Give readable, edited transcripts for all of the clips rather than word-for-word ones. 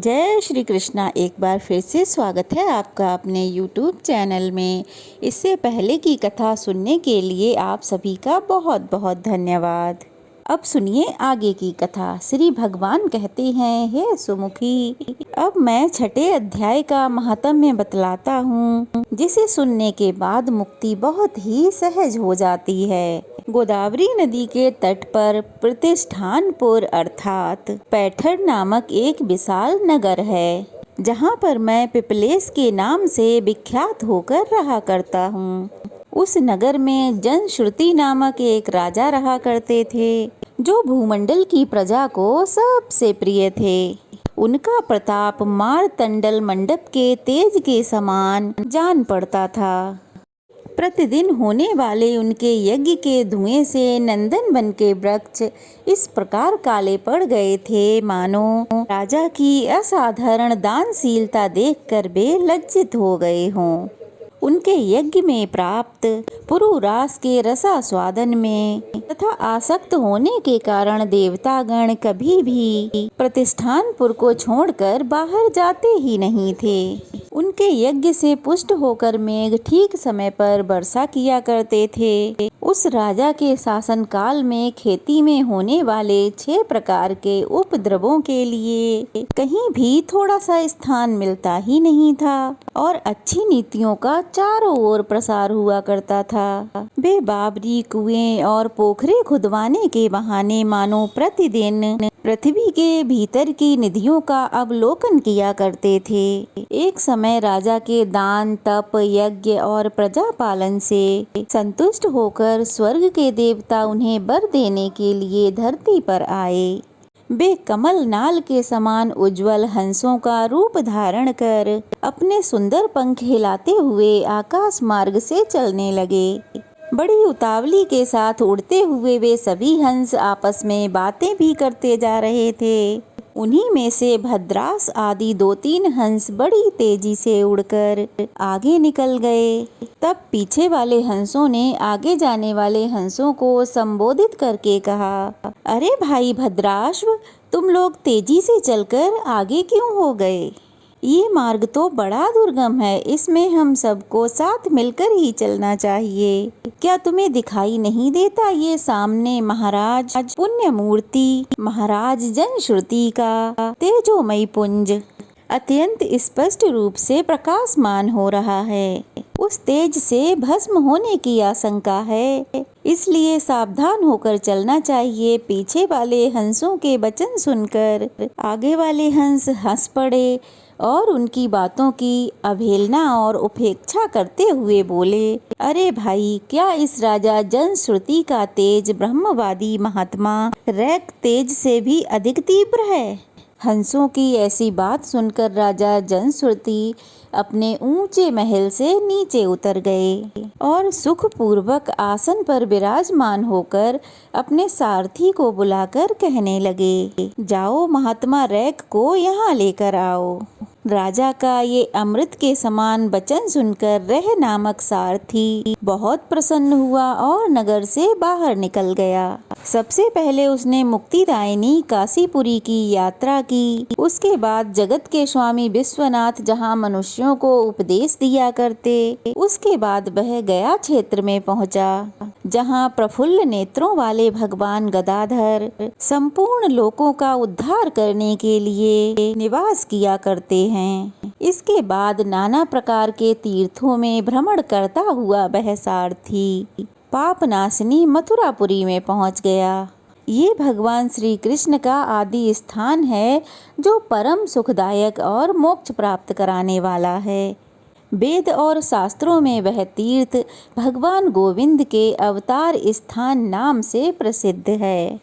जय श्री कृष्णा। एक बार फिर से स्वागत है आपका अपने YouTube चैनल में। इससे पहले की कथा सुनने के लिए आप सभी का बहुत बहुत धन्यवाद। अब सुनिए आगे की कथा। श्री भगवान कहते हैं, हे सुमुखी, अब मैं छठे अध्याय का महात्म्य बतलाता हूँ, जिसे सुनने के बाद मुक्ति बहुत ही सहज हो जाती है। गोदावरी नदी के तट पर प्रतिष्ठानपुर अर्थात पैठर नामक एक विशाल नगर है, जहाँ पर मैं पिपलेश के नाम से विख्यात होकर रहा करता हूँ। उस नगर में जनश्रुति नामक एक राजा रहा करते थे, जो भूमंडल की प्रजा को सबसे प्रिय थे। उनका प्रताप मारतंडल मंडप के तेज के समान जान पड़ता था। प्रतिदिन होने वाले उनके यज्ञ के धुएं से नंदन वन के वृक्ष इस प्रकार काले पड़ गए थे, मानो राजा की असाधारण दानशीलता देखकर वे लज्जित हो गए हों। उनके यज्ञ में प्राप्त पुरुरास के रसास्वादन में तथा आसक्त होने के कारण देवतागण कभी भी प्रतिष्ठानपुर को छोड़कर बाहर जाते ही नहीं थे। उनके यज्ञ से पुष्ट होकर मेघ ठीक समय पर वर्षा किया करते थे। उस राजा के शासन काल में खेती में होने वाले 6 प्रकार के उपद्रवों के लिए कहीं भी थोड़ा सा स्थान मिलता ही नहीं था और अच्छी नीतियों का चारों ओर प्रसार हुआ करता था। वे बाबरी कुएं और पोखरे खुदवाने के बहाने मानो प्रतिदिन पृथ्वी के भीतर की निधियों का अवलोकन किया करते थे। एक समय राजा के दान, तप, यज्ञ और प्रजा पालन से संतुष्ट होकर स्वर्ग के देवता उन्हें वर देने के लिए धरती पर आए। वे कमल नाल के समान उज्जवल हंसों का रूप धारण कर अपने सुंदर पंख हिलाते हुए आकाश मार्ग से चलने लगे। बड़ी उतावली के साथ उड़ते हुए वे सभी हंस आपस में बातें भी करते जा रहे थे। उन्हीं में से भद्रास आदि 2-3 हंस बड़ी तेजी से उड़कर आगे निकल गए। तब पीछे वाले हंसों ने आगे जाने वाले हंसों को संबोधित करके कहा, अरे भाई भद्राश्व, तुम लोग तेजी से चलकर आगे क्यों हो गए? ये मार्ग तो बड़ा दुर्गम है, इसमें हम सबको साथ मिलकर ही चलना चाहिए। क्या तुम्हें दिखाई नहीं देता ये सामने महाराज पुण्य मूर्ति महाराज जनश्रुति का तेजोमयी पुंज अत्यंत स्पष्ट रूप से प्रकाशमान हो रहा है? उस तेज से भस्म होने की आशंका है, इसलिए सावधान होकर चलना चाहिए। पीछे वाले हंसों के वचन सुनकर आगे वाले हंस हंस पड़े और उनकी बातों की अवहेलना और उपेक्षा करते हुए बोले, अरे भाई, क्या इस राजा जनश्रुति का तेज ब्रह्मवादी महात्मा रैक तेज से भी अधिक तीव्र है? हंसों की ऐसी बात सुनकर राजा जनश्रुति अपने ऊंचे महल से नीचे उतर गए और सुखपूर्वक आसन पर विराजमान होकर अपने सारथी को बुलाकर कहने लगे, जाओ महात्मा रैक को यहाँ लेकर आओ। राजा का ये अमृत के समान वचन सुनकर रह नामक सारथी बहुत प्रसन्न हुआ और नगर से बाहर निकल गया। सबसे पहले उसने मुक्तिदायिनी काशीपुरी की यात्रा की। उसके बाद जगत के स्वामी विश्वनाथ जहाँ मनुष्यों को उपदेश दिया करते, उसके बाद वह गया क्षेत्र में पहुँचा, जहाँ प्रफुल्ल नेत्रों वाले भगवान गदाधर संपूर्ण लोकों का उद्धार करने के लिए निवास किया करते हैं। इसके बाद नाना प्रकार के तीर्थों में भ्रमण करता हुआ वह सारथी पापनाशिनी मथुरापुरी में पहुंच गया। ये भगवान श्री कृष्ण का आदि स्थान है, जो परम सुखदायक और मोक्ष प्राप्त कराने वाला है। वेद और शास्त्रों में वह तीर्थ भगवान गोविंद के अवतार स्थान नाम से प्रसिद्ध है।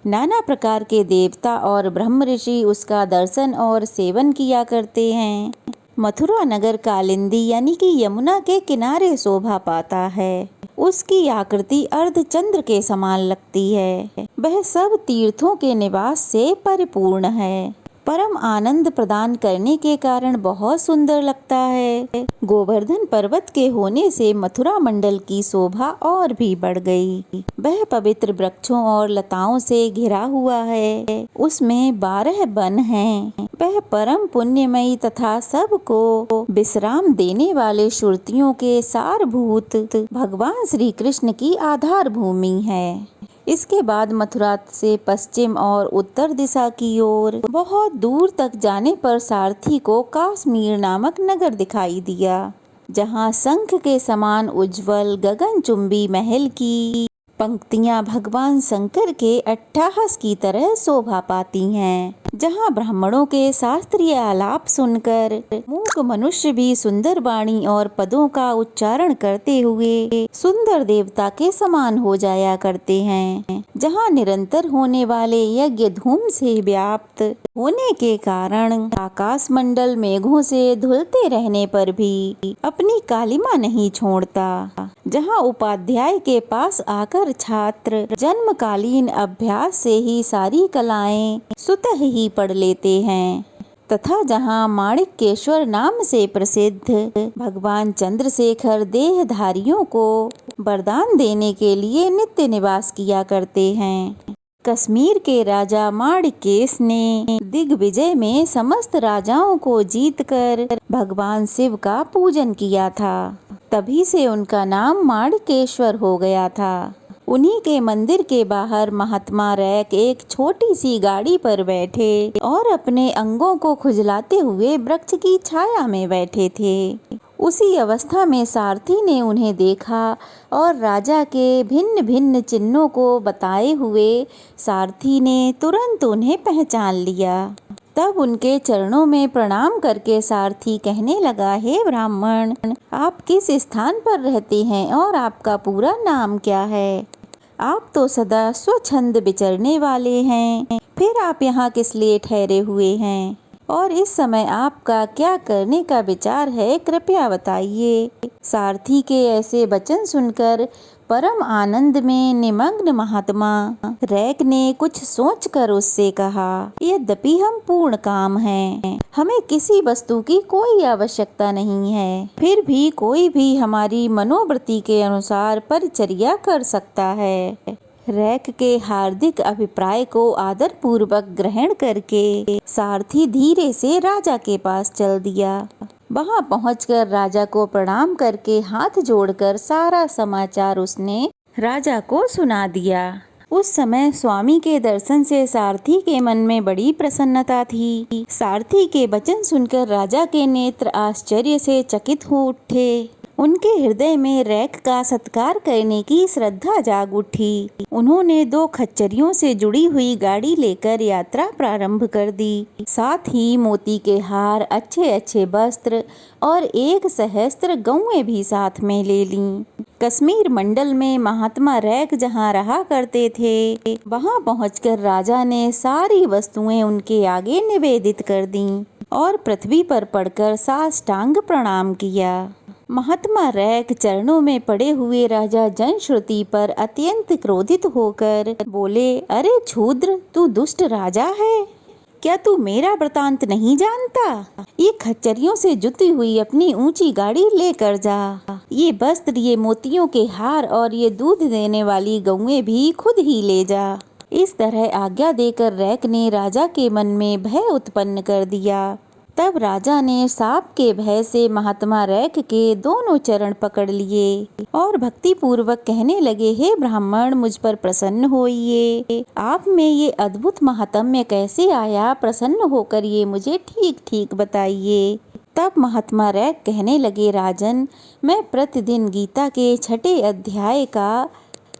नाना प्रकार के देवता और ब्रह्म ऋषि उसका दर्शन और सेवन किया करते हैं। मथुरा नगर कालिंदी यानी कि यमुना के किनारे शोभा पाता है। उसकी आकृति अर्धचंद्र के समान लगती है। वह सब तीर्थों के निवास से परिपूर्ण है। परम आनंद प्रदान करने के कारण बहुत सुंदर लगता है। गोवर्धन पर्वत के होने से मथुरा मंडल की शोभा और भी बढ़ गई। वह पवित्र वृक्षों और लताओं से घिरा हुआ है। उसमें 12 वन हैं। वह परम पुण्यमयी तथा सबको विश्राम देने वाले श्रुतियों के सारभूत भगवान श्री कृष्ण की आधार भूमि है। इसके बाद मथुरा से पश्चिम और उत्तर दिशा की ओर बहुत दूर तक जाने पर सारथी को काश्मीर नामक नगर दिखाई दिया, जहाँ शंख के समान उज्जवल गगनचुंबी महल की पंक्तियां भगवान शंकर के अट्टहास की तरह शोभा पाती हैं, जहाँ ब्राह्मणों के शास्त्रीय आलाप सुनकर मूक मनुष्य भी सुंदर वाणी और पदों का उच्चारण करते हुए सुंदर देवता के समान हो जाया करते हैं, जहाँ निरंतर होने वाले यज्ञ धूम से व्याप्त होने के कारण आकाश मंडल मेघों से धुलते रहने पर भी अपनी कालिमा नहीं छोड़ता, जहाँ उपाध्याय के पास आकर छात्र जन्मकालीन अभ्यास से ही सारी कलाएं स्वतः ही पढ़ लेते हैं, तथा जहाँ माणिक्येश्वर नाम से प्रसिद्ध भगवान चंद्रशेखर देहधारियों को वरदान देने के लिए नित्य निवास किया करते हैं। कश्मीर के राजा माणिक्येश ने दिग्विजय में समस्त राजाओं को जीतकर भगवान शिव का पूजन किया था, तभी से उनका नाम माणिकेश्वर हो गया था। उन्हीं के मंदिर के बाहर महात्मा रैक एक छोटी सी गाड़ी पर बैठे और अपने अंगों को खुजलाते हुए वृक्ष की छाया में बैठे थे। उसी अवस्था में सारथी ने उन्हें देखा और राजा के भिन्न भिन्न चिन्हों को बताए हुए सारथी ने तुरंत उन्हें पहचान लिया। तब उनके चरणों में प्रणाम करके सारथी कहने लगा, हे ब्राह्मण, आप किस स्थान पर रहते हैं और आपका पूरा नाम क्या है? आप तो सदा स्वच्छंद विचरने वाले हैं, फिर आप यहाँ किस लिए ठहरे हुए हैं और इस समय आपका क्या करने का विचार है, कृपया बताइए। सारथी के ऐसे वचन सुनकर परम आनंद में निमग्न महात्मा रैक ने कुछ सोचकर उससे कहा, यद्यपि हम पूर्ण काम हैं, हमें किसी वस्तु की कोई आवश्यकता नहीं है, फिर भी कोई भी हमारी मनोवृत्ति के अनुसार परिचर्या कर सकता है। रैक के हार्दिक अभिप्राय को आदर पूर्वक ग्रहण करके सारथी धीरे से राजा के पास चल दिया। वहां पहुंचकर राजा को प्रणाम करके हाथ जोड़कर सारा समाचार उसने राजा को सुना दिया। उस समय स्वामी के दर्शन से सारथी के मन में बड़ी प्रसन्नता थी। सारथी के वचन सुनकर राजा के नेत्र आश्चर्य से चकित हो उठे। उनके हृदय में रैक का सत्कार करने की श्रद्धा जाग उठी। उन्होंने 2 खच्चरियों से जुड़ी हुई गाड़ी लेकर यात्रा प्रारंभ कर दी। साथ ही मोती के हार, अच्छे अच्छे वस्त्र और 1 सहस्त्र गौएं भी साथ में ले लीं। कश्मीर मंडल में महात्मा रैक जहाँ रहा करते थे, वहाँ पहुंचकर राजा ने सारी वस्तुएं उनके आगे निवेदित कर दीं और पृथ्वी पर पड़कर साष्टांग प्रणाम किया। महात्मा रैक चरणों में पड़े हुए राजा जनश्रुति पर अत्यंत क्रोधित होकर बोले, अरे क्षुद्र, तू दुष्ट राजा है, क्या तू मेरा वृतांत नहीं जानता? ये खच्चरियों से जुती हुई अपनी ऊंची गाड़ी लेकर जा। ये वस्त्र, ये मोतियों के हार और ये दूध देने वाली गौएं भी खुद ही ले जा। इस तरह आज्ञा देकर रैक ने राजा के मन में भय उत्पन्न कर दिया। तब राजा ने साप के भय से महात्मा रैक के दोनों चरण पकड़ लिए और भक्ति पूर्वक कहने लगे, हे ब्राह्मण, मुझ पर प्रसन्न होइए। आप में ये अद्भुत महात्म्य कैसे आया? प्रसन्न होकर ये मुझे ठीक ठीक बताइए। तब महात्मा रैक कहने लगे, राजन, मैं प्रतिदिन गीता के 6ठे अध्याय का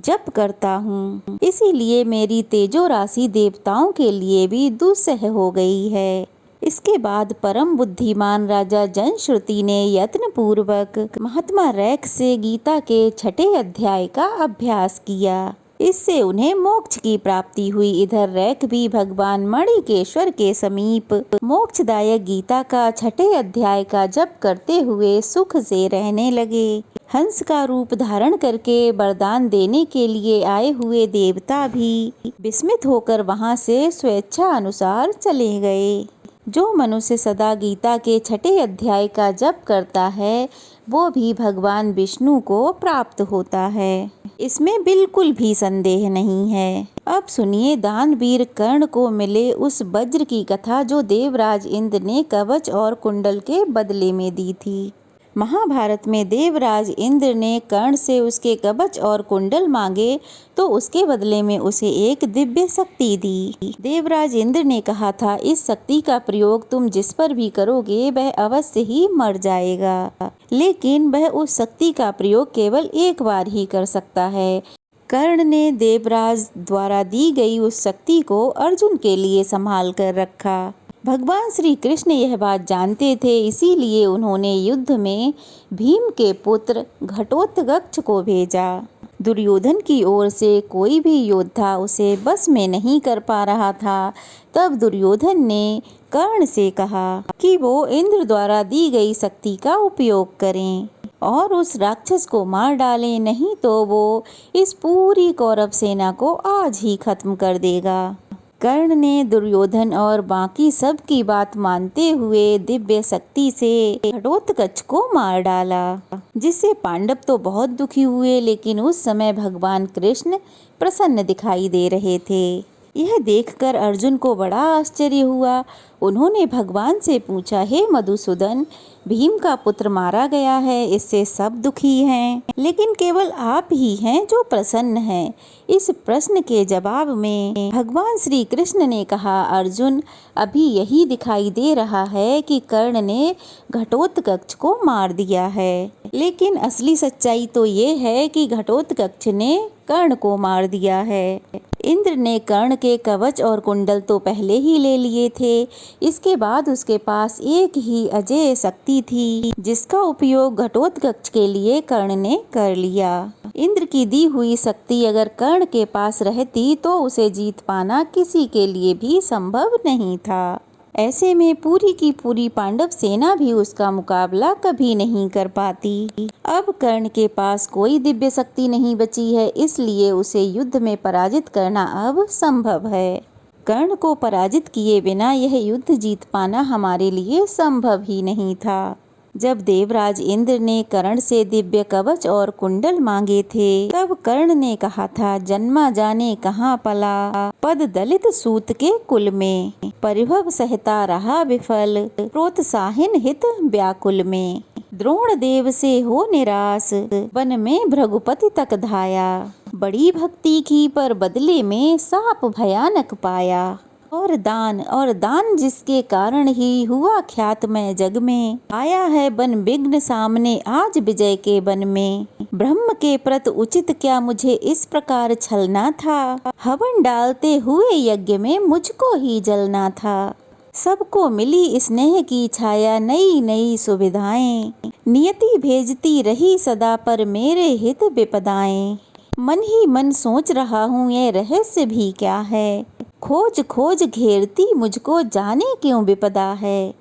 जप करता हूँ, इसीलिए मेरी तेजो राशि देवताओं के लिए भी दुस्सह हो गई है। इसके बाद परम बुद्धिमान राजा जनश्रुति ने यत्न पूर्वक महात्मा रैक से गीता के 6ठे अध्याय का अभ्यास किया। इससे उन्हें मोक्ष की प्राप्ति हुई। इधर रैक भी भगवान मणिकेश्वर के समीप मोक्षदायक गीता का 6ठे अध्याय का जप करते हुए सुख से रहने लगे। हंस का रूप धारण करके वरदान देने के लिए आए हुए देवता भी विस्मित होकर वहां से स्वेच्छा अनुसार चले गए। जो मनुष्य सदा गीता के 6ठे अध्याय का जप करता है वो भी भगवान विष्णु को प्राप्त होता है, इसमें बिल्कुल भी संदेह नहीं है। अब सुनिए दानवीर कर्ण को मिले उस वज्र की कथा जो देवराज इंद्र ने कवच और कुंडल के बदले में दी थी। महाभारत में देवराज इंद्र ने कर्ण से उसके कवच और कुंडल मांगे तो उसके बदले में उसे एक दिव्य शक्ति दी। देवराज इंद्र ने कहा था इस शक्ति का प्रयोग तुम जिस पर भी करोगे वह अवश्य ही मर जाएगा, लेकिन वह उस शक्ति का प्रयोग केवल एक बार ही कर सकता है। कर्ण ने देवराज द्वारा दी गई उस शक्ति को अर्जुन के लिए संभाल कर रखा। भगवान श्री कृष्ण यह बात जानते थे, इसीलिए उन्होंने युद्ध में भीम के पुत्र घटोत्कच को भेजा। दुर्योधन की ओर से कोई भी योद्धा उसे बस में नहीं कर पा रहा था। तब दुर्योधन ने कर्ण से कहा कि वो इंद्र द्वारा दी गई शक्ति का उपयोग करें और उस राक्षस को मार डालें, नहीं तो वो इस पूरी कौरव सेना को आज ही खत्म कर देगा। कर्ण ने दुर्योधन और बाकी सब की बात मानते हुए दिव्य शक्ति से घटोत्कच को मार डाला, जिससे पांडव तो बहुत दुखी हुए, लेकिन उस समय भगवान कृष्ण प्रसन्न दिखाई दे रहे थे। यह देखकर अर्जुन को बड़ा आश्चर्य हुआ। उन्होंने भगवान से पूछा, हे मधुसूदन, भीम का पुत्र मारा गया है, इससे सब दुखी हैं, लेकिन केवल आप ही हैं जो प्रसन्न हैं। इस प्रश्न के जवाब में भगवान श्री कृष्ण ने कहा, अर्जुन, अभी यही दिखाई दे रहा है कि कर्ण ने घटोत्कच को मार दिया है, लेकिन असली सच्चाई तो ये है कि घटोत्कच ने कर्ण को मार दिया है। इंद्र ने कर्ण के कवच और कुंडल तो पहले ही ले लिए थे। इसके बाद उसके पास एक ही अजेय शक्ति थी जिसका उपयोग घटोत्कच के लिए कर्ण ने कर लिया। इंद्र की दी हुई शक्ति अगर कर्ण के पास रहती तो उसे जीत पाना किसी के लिए भी संभव नहीं था। ऐसे में पूरी की पूरी पांडव सेना भी उसका मुकाबला कभी नहीं कर पाती। अब कर्ण के पास कोई दिव्य शक्ति नहीं बची है, इसलिए उसे युद्ध में पराजित करना अब संभव है। कर्ण को पराजित किए बिना यह युद्ध जीत पाना हमारे लिए संभव ही नहीं था। जब देवराज इंद्र ने कर्ण से दिव्य कवच और कुंडल मांगे थे, तब कर्ण ने कहा था, जन्मा जाने कहाँ पला, पद दलित सूत के कुल में, परिभव सहता रहा विफल, प्रोत्साहन हित व्याकुल में, द्रोण देव से हो निराश, वन में भृगुपति तक धाया, बड़ी भक्ति की पर बदले में साप भयानक पाया, और दान जिसके कारण ही हुआ ख्यात में जग में, आया है बन विघ्न सामने आज विजय के बन में, ब्रह्म के प्रति उचित क्या मुझे इस प्रकार छलना था, हवन डालते हुए यज्ञ में मुझको ही जलना था, सबको मिली स्नेह की छाया नई नई सुविधाएं, नियति भेजती रही सदा पर मेरे हित विपदाएं, मन ही मन सोच रहा हूँ ये रहस्य भी क्या है, खोज खोज घेरती मुझको जाने क्यों विपदा है,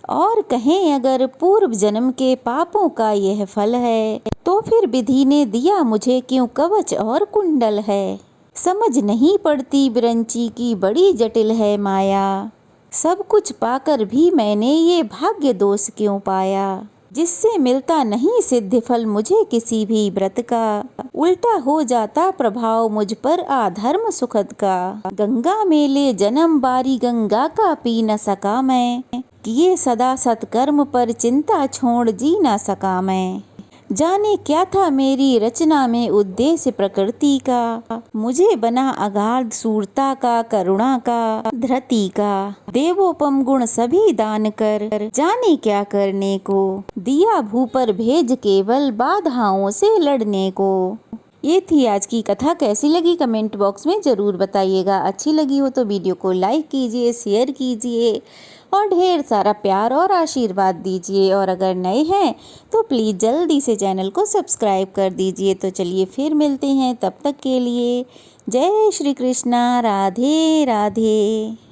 और कहें अगर पूर्व जन्म के पापों का यह फल है, तो फिर विधि ने दिया मुझे क्यों कवच और कुंडल है, समझ नहीं पड़ती विरंची की बड़ी जटिल है माया, सब कुछ पाकर भी मैंने ये भाग्य दोष क्यों पाया, जिससे मिलता नहीं सिद्ध फल मुझे किसी भी व्रत का, उल्टा हो जाता प्रभाव मुझ पर आधर्म सुखद का, गंगा में ले जन्म बारी गंगा का पी न सका मैं, किए सदा सत्कर्म पर चिंता छोड़ जी न सका मैं, जाने क्या था मेरी रचना में उद्देश्य प्रकृति का, मुझे बना अगाध सूरता का, करुणा का, धृति का, देवोपम गुण सभी दान कर, जाने क्या करने को, दिया भू पर भेज केवल बाधाओं से लड़ने को, ये थी आज की कथा। कैसी लगी कमेंट बॉक्स में ज़रूर बताइएगा। अच्छी लगी हो तो वीडियो को लाइक कीजिए, शेयर कीजिए और ढेर सारा प्यार और आशीर्वाद दीजिए। और अगर नए हैं तो प्लीज़ जल्दी से चैनल को सब्सक्राइब कर दीजिए। तो चलिए फिर मिलते हैं, तब तक के लिए जय श्री कृष्णा, राधे राधे।